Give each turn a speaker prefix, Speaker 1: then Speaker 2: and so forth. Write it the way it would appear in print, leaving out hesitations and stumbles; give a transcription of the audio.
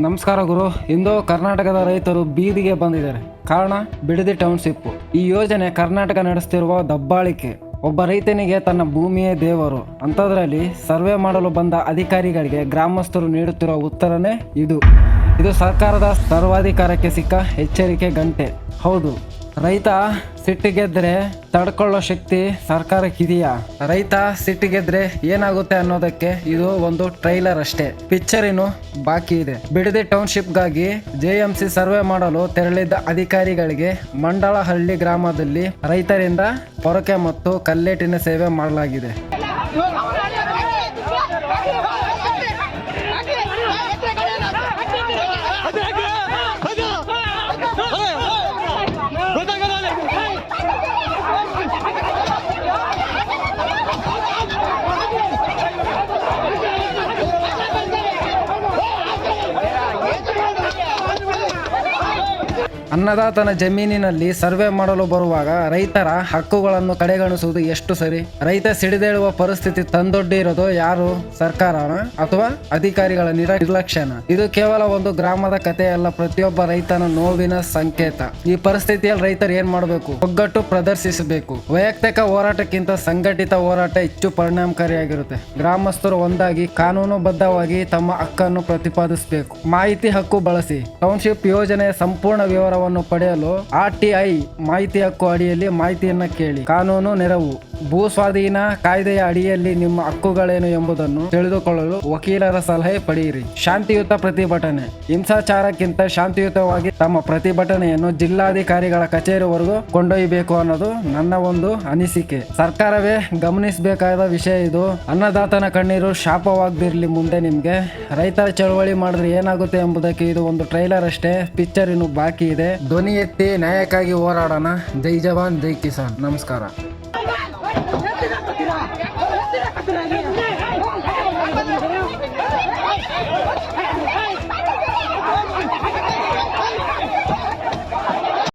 Speaker 1: ನಮಸ್ಕಾರ ಗುರು. ಇಂದು ಕರ್ನಾಟಕದ ರೈತರು ಬೀದಿಗೆ ಬಂದಿದ್ದಾರೆ. ಕಾರಣ ಬಿಡದಿ ಟೌನ್ಶಿಪ್. ಈ ಯೋಜನೆ ಕರ್ನಾಟಕ ನಡೆಸುತ್ತಿರುವ ದಬ್ಬಾಳಿಕೆ. ಒಬ್ಬ ರೈತನಿಗೆ ತನ್ನ ಭೂಮಿಯೇ ದೇವರು. ಅಂಥದ್ರಲ್ಲಿ ಸರ್ವೆ ಮಾಡಲು ಬಂದ ಅಧಿಕಾರಿಗಳಿಗೆ ಗ್ರಾಮಸ್ಥರು ನೀಡುತ್ತಿರುವ ಉತ್ತರನೇ ಇದು ಸರ್ಕಾರದ ಸರ್ವಾಧಿಕಾರಕ್ಕೆ ಸಿಕ್ಕ ಎಚ್ಚರಿಕೆ ಗಂಟೆ. ಹೌದು, ರೈತ ಸಿಟ್ಟಿಗೆದ್ರೆ ತಡ್ಕೊಳ್ಳೋ ಶಕ್ತಿ ಸರ್ಕಾರಕ್ಕಿದೆಯಾ? ರೈತ ಸಿಟ್ಟಿಗೆದ್ರೆ ಏನಾಗುತ್ತೆ ಅನ್ನೋದಕ್ಕೆ ಇದು ಒಂದು ಟ್ರೈಲರ್ ಅಷ್ಟೇ. ಪಿಕ್ಚರ್ ಇನ್ನು ಬಾಕಿ ಇದೆ. ಬಿಡದಿ ಟೌನ್ಶಿಪ್ಗಾಗಿ JMC ಸರ್ವೆ ಮಾಡಲು ತೆರಳಿದ್ದ ಅಧಿಕಾರಿಗಳಿಗೆ ಮಂಡಳಹಳ್ಳಿ ಗ್ರಾಮದಲ್ಲಿ ರೈತರಿಂದ ಪೊರಕೆ ಮತ್ತು ಕಲ್ಲೇಟಿನ ಸೇವೆ ಮಾಡಲಾಗಿದೆ. ಅನ್ನದಾತನ ಜಮೀನಿನಲ್ಲಿ ಸರ್ವೆ ಮಾಡಲು ಬರುವಾಗ ರೈತರ ಹಕ್ಕುಗಳನ್ನು ಕಡೆಗಣಿಸುವುದು ಎಷ್ಟು ಸರಿ? ರೈತ ಸಿಡಿದೇಳುವ ಪರಿಸ್ಥಿತಿ ತಂದೊಡ್ಡಿರೋದು ಯಾರು? ಸರ್ಕಾರನ ಅಥವಾ ಅಧಿಕಾರಿಗಳ ನಿರ್ಲಕ್ಷ್ಯನ? ಇದು ಕೇವಲ ಒಂದು ಗ್ರಾಮದ ಕಥೆಯಲ್ಲ, ಪ್ರತಿಯೊಬ್ಬ ರೈತನ ನೋವಿನ ಸಂಕೇತ. ಈ ಪರಿಸ್ಥಿತಿಯಲ್ಲಿ ರೈತರು ಏನ್ ಮಾಡಬೇಕು? ಒಗ್ಗಟ್ಟು ಪ್ರದರ್ಶಿಸಬೇಕು. ವೈಯಕ್ತಿಕ ಹೋರಾಟಕ್ಕಿಂತ ಸಂಘಟಿತ ಹೋರಾಟ ಹೆಚ್ಚು ಪರಿಣಾಮಕಾರಿಯಾಗಿರುತ್ತೆ. ಗ್ರಾಮಸ್ಥರು ಒಂದಾಗಿ ಕಾನೂನುಬದ್ಧವಾಗಿ ತಮ್ಮ ಹಕ್ಕನ್ನು ಪ್ರತಿಪಾದಿಸಬೇಕು. ಮಾಹಿತಿ ಹಕ್ಕು ಬಳಸಿ. ಟೌನ್ಶಿಪ್ ಯೋಜನೆಯ ಸಂಪೂರ್ಣ ವಿವರವನ್ನು ಪಡೆಯಲು RTI ಮಾಹಿತಿ ಹಕ್ಕು ಅಡಿಯಲ್ಲಿ ಮಾಹಿತಿಯನ್ನ ಕೇಳಿ. ಕಾನೂನು ನೆರವು. ಭೂ ಸ್ವಾಧೀನ ಕಾಯ್ದೆಯ ಅಡಿಯಲ್ಲಿ ನಿಮ್ಮ ಹಕ್ಕುಗಳೇನು ಎಂಬುದನ್ನು ತಿಳಿದುಕೊಳ್ಳಲು ವಕೀಲರ ಸಲಹೆ ಪಡೆಯಿರಿ. ಶಾಂತಿಯುತ ಪ್ರತಿಭಟನೆ. ಹಿಂಸಾಚಾರಕ್ಕಿಂತ ಶಾಂತಿಯುತವಾಗಿ ತಮ್ಮ ಪ್ರತಿಭಟನೆಯನ್ನು ಜಿಲ್ಲಾಧಿಕಾರಿಗಳ ಕಚೇರಿವರೆಗೂ ಕೊಂಡೊಯ್ಯಬೇಕು ಅನ್ನೋದು ನನ್ನ ಒಂದು ಅನಿಸಿಕೆ. ಸರ್ಕಾರವೇ ಗಮನಿಸಬೇಕಾದ ವಿಷಯ ಇದು. ಅನ್ನದಾತನ ಕಣ್ಣೀರು ಶಾಪವಾಗದಿರಲಿ ಮುಂದೆ ನಿಮ್ಗೆ. ರೈತರ ಚಳವಳಿ ಮಾಡಿದ್ರೆ ಏನಾಗುತ್ತೆ ಎಂಬುದಕ್ಕೆ ಇದು ಒಂದು ಟ್ರೈಲರ್ ಅಷ್ಟೇ. ಪಿಕ್ಚರ್ ಇನ್ನು ಬಾಕಿ ಇದೆ. ಧ್ವನಿ ಎತ್ತಿ ನ್ಯಾಯಕ್ಕಾಗಿ ಹೋರಾಡೋಣ. ಜೈ ಜವಾನ್ ಜೈ ಕಿಸಾನ್. ನಮಸ್ಕಾರ.